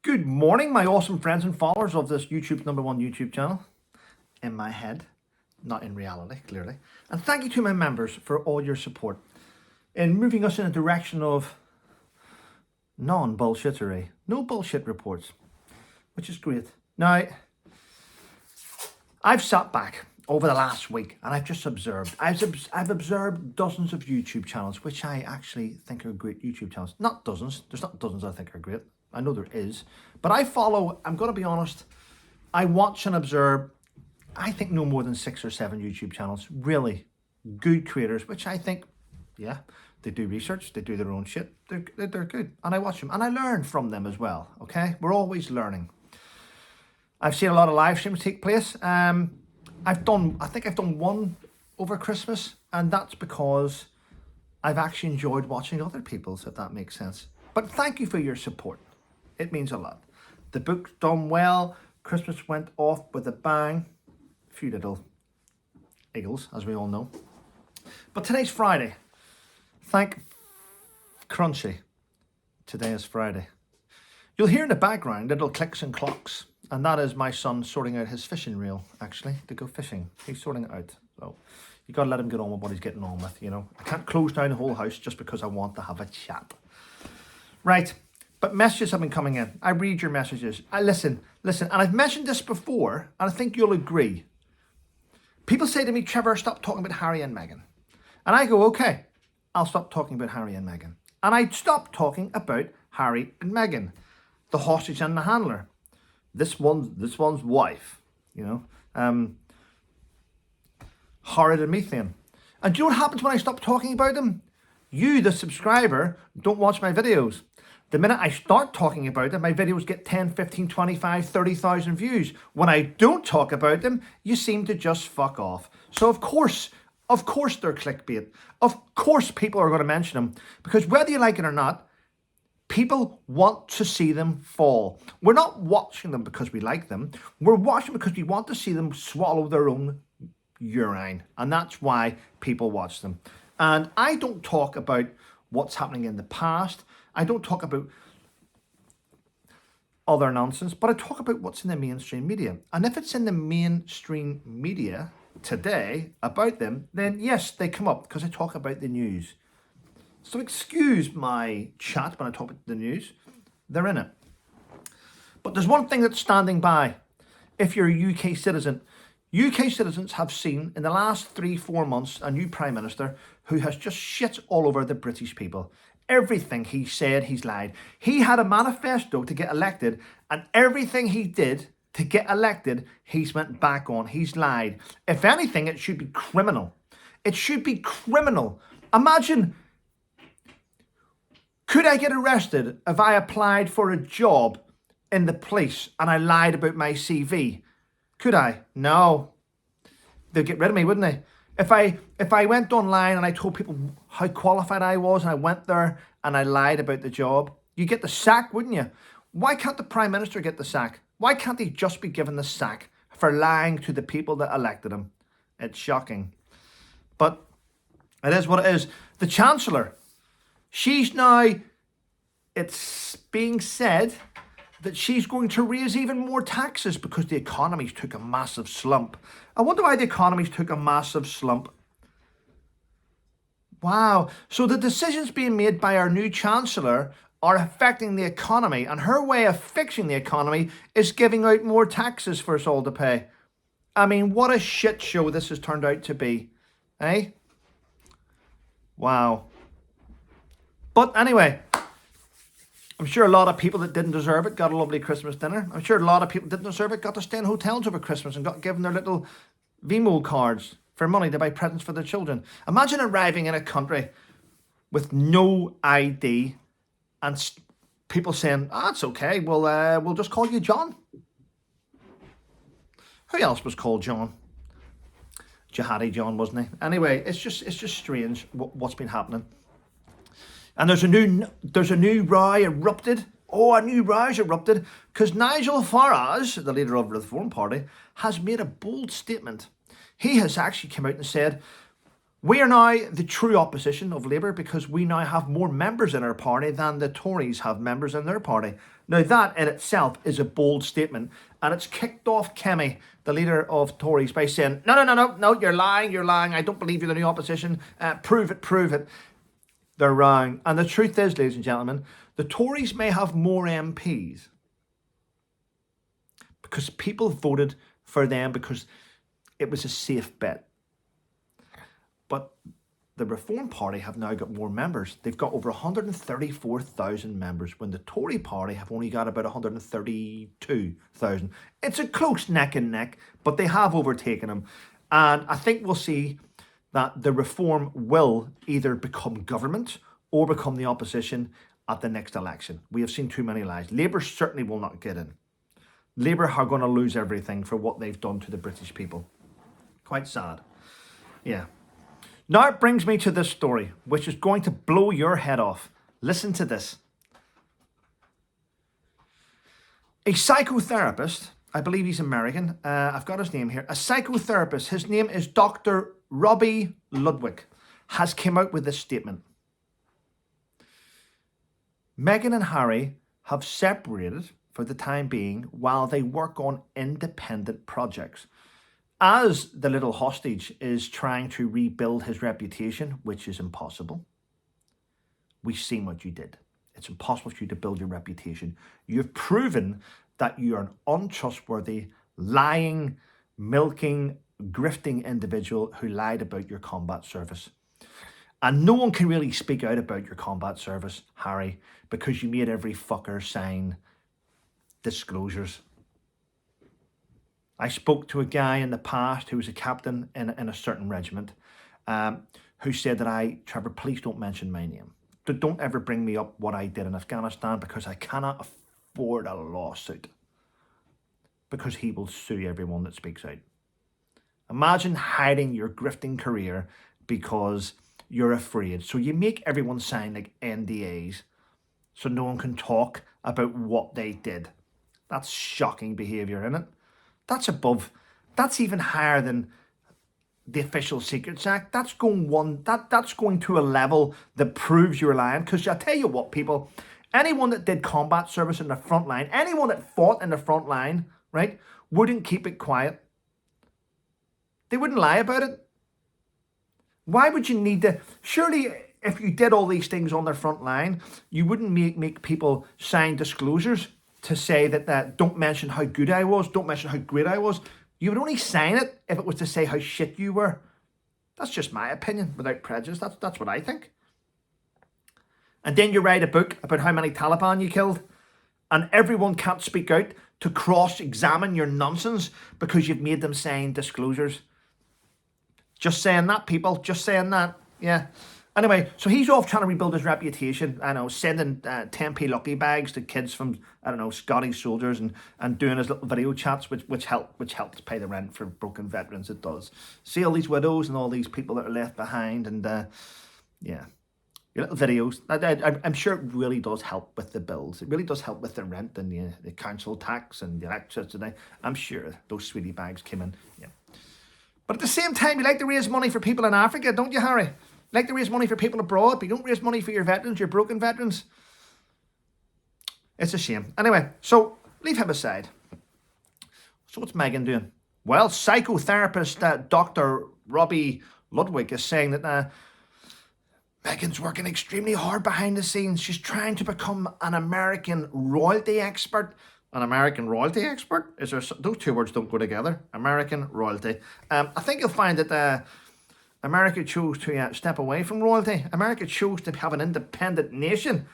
Good morning, my awesome friends and followers of this YouTube's #1 YouTube channel. In my head, not in reality, clearly. And thank you to my members for all your support in moving us in a direction of non-bullshittery, no bullshit reports, which is great. Now, I've sat back over the last week and I've just observed. I've observed dozens of YouTube channels, which I actually think are great YouTube channels. Not dozens. There's not dozens I think are great. I know there is. But I follow, I'm going to be honest, I watch and observe, I think no more than 6 or 7 YouTube channels. Really good creators, which I think, yeah, they do research, they do their own shit. They're good. And I watch them and I learn from them as well, okay? We're always learning. I've seen a lot of live streams take place. I think I've done one over Christmas, and that's because I've actually enjoyed watching other people's, if that makes sense. But thank you for your support. It means a lot. The book's done well. Christmas went off with a bang. A few little eagles, as we all know. But today's Friday. Thank Crunchy. Today is Friday. You'll hear in the background little clicks and clocks. And that is my son sorting out his fishing reel, actually, to go fishing. He's sorting it out. So you got to let him get on with what he's getting on with, you know. I can't close down the whole house just because I want to have a chat. Right. But messages have been coming in. I read your messages. I listen. And I've mentioned this before, and I think you'll agree. People say to me, Trevor, stop talking about Harry and Meghan. And I go, okay, I'll stop talking about Harry and Meghan. And I stop talking about Harry and Meghan, the hostage and the handler. This one's wife, you know, horrid and methane. And do you know what happens when I stop talking about them? You, the subscriber, don't watch my videos. The minute I start talking about them, my videos get 10, 15, 25, 30,000 views. When I don't talk about them, you seem to just fuck off. So of course they're clickbait. Of course people are going to mention them. Because whether you like it or not, people want to see them fall. We're not watching them because we like them. We're watching because we want to see them swallow their own urine. And that's why people watch them. And I don't talk about what's happening in the past. I don't talk about other nonsense, but I talk about what's in the mainstream media. And if it's in the mainstream media today about them, then yes, they come up because I talk about the news. So excuse my chat when I talk about the news. They're in it. But there's one thing that's standing by. If you're a UK citizen, UK citizens have seen in the last 3-4 months a new Prime Minister who has just shit all over the British people. Everything he said, he's lied. He had a manifesto to get elected, and everything he did to get elected, he's went back on. He's lied. If anything, it should be criminal. It should be criminal. Imagine, could I get arrested if I applied for a job in the police and I lied about my CV? Could I? No. They'd get rid of me, wouldn't they? If I went online and I told people how qualified I was and I went there and I lied about the job, you get the sack, wouldn't you? Why can't the Prime Minister get the sack? Why can't he just be given the sack for lying to the people that elected him? It's shocking. But it is what it is. The Chancellor, she's now, it's being said that she's going to raise even more taxes because the economy's took a massive slump. I wonder why the economy's took a massive slump. Wow. So the decisions being made by our new Chancellor are affecting the economy, and her way of fixing the economy is giving out more taxes for us all to pay. I mean, what a shit show this has turned out to be. Eh? Wow. But anyway, I'm sure a lot of people that didn't deserve it got a lovely Christmas dinner. I'm sure a lot of people that didn't deserve it got to stay in hotels over Christmas and got given their little Vimo cards for money to buy presents for their children. Imagine arriving in a country with no ID and people saying, it's okay, we'll just call you John. Who else was called John? Jihadi John, wasn't he? Anyway, it's just strange what's been happening. And there's a new row erupted. Oh, a new row's erupted because Nigel Farage, the leader of the Reform Party, has made a bold statement. He has actually come out and said, We are now the true opposition of Labour because we now have more members in our party than the Tories have members in their party. Now that in itself is a bold statement, and it's kicked off Kemi, the leader of Tories, by saying, no, you're lying, I don't believe you're the new opposition, prove it. They're wrong. And the truth is, ladies and gentlemen, the Tories may have more MPs because people voted for them because it was a safe bet. But the Reform Party have now got more members. They've got over 134,000 members when the Tory Party have only got about 132,000. It's a close neck and neck, but they have overtaken them. And I think we'll see that the Reform will either become government or become the opposition at the next election. We have seen too many lies. Labour certainly will not get in. Labour are going to lose everything for what they've done to the British people. Quite sad. Yeah. Now it brings me to this story, which is going to blow your head off. Listen to this. A psychotherapist, I believe he's American, I've got his name here, a psychotherapist, his name is Dr. Robbie Ludwick, has come out with this statement. Meghan and Harry have separated for the time being while they work on independent projects. As the little hostage is trying to rebuild his reputation, which is impossible, we've seen what you did. It's impossible for you to build your reputation. You've proven that you're an untrustworthy, lying, milking, grifting individual who lied about your combat service. And no one can really speak out about your combat service, Harry, because you made every fucker sign disclosures. I spoke to a guy in the past who was a captain in a certain regiment who said that Trevor, please don't mention my name. Don't ever bring me up what I did in Afghanistan because I cannot afford a lawsuit because he will sue everyone that speaks out. Imagine hiding your grifting career because you're afraid. So you make everyone sign like NDAs so no one can talk about what they did. That's shocking behaviour, isn't it? That's even higher than the Official Secrets Act. That's going to a level that proves you're lying. Because I tell you what, people, anyone that did combat service in the front line, anyone that fought in the front line, right, wouldn't keep it quiet. They wouldn't lie about it. Why would you need to? Surely, if you did all these things on the front line, you wouldn't make people sign disclosures to say that don't mention how good I was, don't mention how great I was. You would only sign it if it was to say how shit you were. That's just my opinion, without prejudice. That's what I think. And then you write a book about how many Taliban you killed, and everyone can't speak out to cross-examine your nonsense because you've made them sign disclosures. Just saying that, people. Just saying that. Yeah. Anyway, so he's off trying to rebuild his reputation. I know, sending 10p lucky bags to kids from, I don't know, Scottish soldiers and doing his little video chats, which helps pay the rent for broken veterans. It does. See all these widows and all these people that are left behind, and yeah, your little videos. I'm sure it really does help with the bills. It really does help with the rent and the council tax and the electricity. I'm sure those sweetie bags came in. Yeah. But at the same time, you like to raise money for people in Africa, don't you, Harry? Like to raise money for people abroad, but you don't raise money for your veterans, your broken veterans. It's a shame. Anyway, so leave him aside. So what's Meghan doing? Well, psychotherapist Dr. Robbie Ludwick is saying that Meghan's working extremely hard behind the scenes. She's trying to become an American royalty expert. An American royalty expert? Those two words don't go together. American royalty. I think you'll find that America chose to step away from royalty. America chose to have an independent nation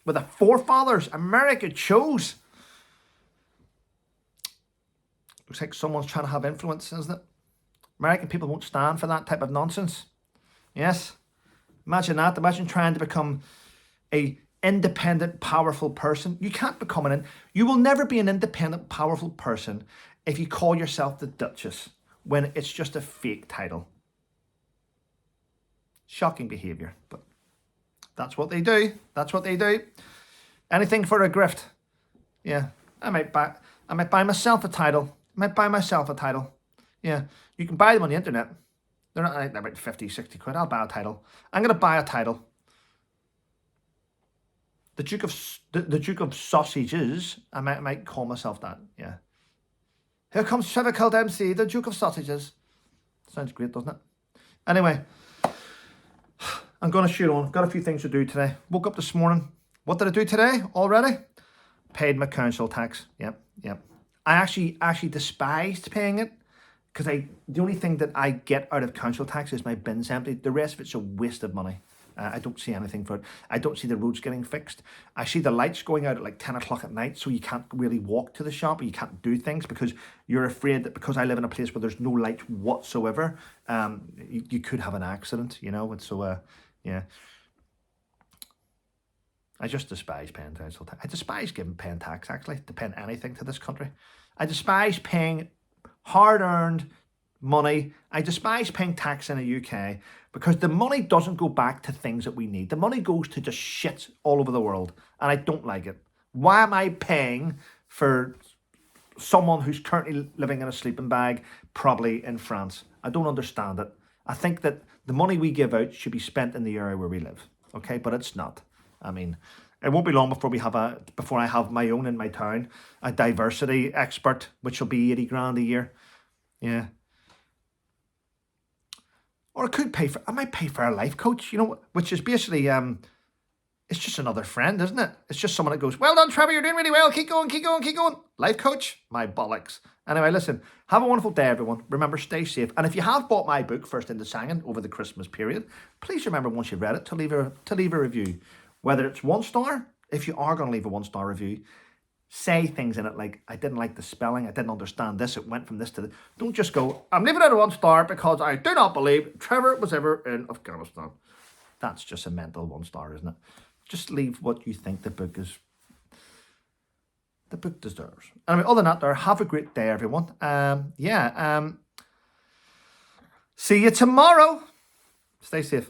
with the forefathers. America chose. Looks like someone's trying to have influence, isn't it? American people won't stand for that type of nonsense. Yes. Imagine that. Imagine trying to become a independent, powerful person. You can't become you will never be an independent, powerful person if you call yourself the Duchess when it's just a fake title. Shocking behaviour, but that's what they do. That's what they do. Anything for a grift. Yeah, I might buy myself a title. Yeah, you can buy them on the internet. They're about 50, 60 quid. I'll buy a title. I'm going to buy a title. The Duke of Sausages. I might call myself that. Yeah. Here comes Trevor Dempsey, the Duke of Sausages. Sounds great, doesn't it? Anyway, I'm going to shoot on. Got a few things to do today. Woke up this morning. What did I do today already? Paid my council tax. Yep. I actually despised paying it because the only thing that I get out of council tax is my bins empty. The rest of it's a waste of money. I don't see anything for it. I don't see the roads getting fixed. I see the lights going out at like 10 o'clock at night, so you can't really walk to the shop, or you can't do things because you're afraid that because I live in a place where there's no light whatsoever, you could have an accident, you know. And so, yeah. I just despise paying council tax. I despise paying tax, actually, to pay anything to this country. I despise paying hard-earned money. I despise paying tax in the UK because the money doesn't go back to things that we need. The money goes to just shit all over the world, and I don't like it. Why am I paying for someone who's currently living in a sleeping bag, probably in France? I don't understand it. I think that the money we give out should be spent in the area where we live, okay? But it's not. I mean, it won't be long before I have my own in my town, a diversity expert, which will be 80 grand a year. Yeah. Or I might pay for a life coach, you know, which is basically, it's just another friend, isn't it? It's just someone that goes, well done, Trevor, you're doing really well. Keep going. Life coach? My bollocks. Anyway, listen, have a wonderful day, everyone. Remember, stay safe. And if you have bought my book, First Into Singing, over the Christmas period, please remember once you've read it to leave a review. Whether it's 1 star, if you are going to leave a 1-star review, say things in it like, I didn't like the spelling, I didn't understand this, it went from this to this. Don't just go, I'm leaving it a 1 star because I do not believe Trevor was ever in Afghanistan. That's just a mental 1 star, isn't it? Just leave what you think the book deserves. Anyway, other than that, have a great day, everyone. See you tomorrow. Stay safe.